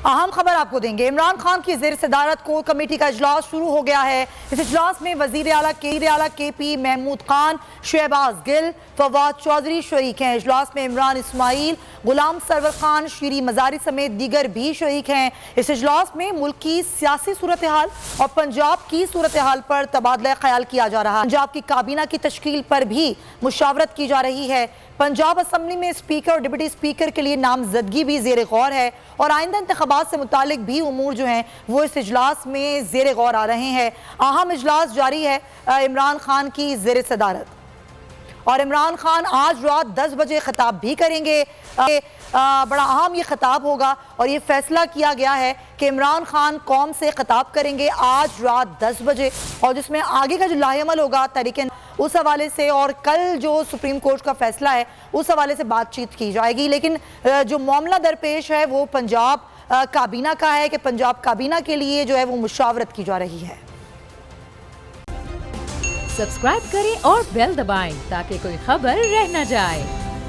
अहम खबर आपको देंगे। इमरान खान की ज़ेर सदारत कोर कमेटी का इजलास शुरू हो गया है। इस इजलास में वज़ीर आला KP महमूद खान, शहबाज गिल, फवाद चौधरी शरीक हैं। इजलास में इमरान इस्माइल, गुलाम सरवर खान, शीरी मजारी समेत दीगर भी शरीक हैं। इस इजलास में मुल्क की सियासी सूरत हाल और पंजाब की सूरत हाल पर तबादला ख्याल किया जा रहा है। पंजाब की काबीना की तश्कील पर भी मुशावरत की जा रही है। पंजाब असम्बली में स्पीकर और डिप्टी स्पीकर के लिए नामजदगी भी ज़ेर गौर है और आइंदा इंतखाबात से मुतालिक भी उमूर जो हैं वो इस इजलास में ज़ेर गौर आ रहे हैं। अहम इजलास जारी है इमरान खान की ज़ेर सदारत और इमरान खान आज रात 10 बजे खिताब भी करेंगे। बड़ा अहम ये खिताब होगा और ये फैसला किया गया है कि इमरान खान कौम से खिताब करेंगे आज रात 10 बजे और जिसमें आगे का जो लाहेअमल होगा तरीके उस हवाले से और कल जो सुप्रीम कोर्ट का फैसला है उस हवाले से बातचीत की जाएगी। लेकिन जो मामला दरपेश है वो पंजाब काबीना का है कि पंजाब काबीना के लिए जो है वो मुशावरत की जा रही है। सब्सक्राइब करें और बेल दबाएं ताकि कोई खबर रह न जाए।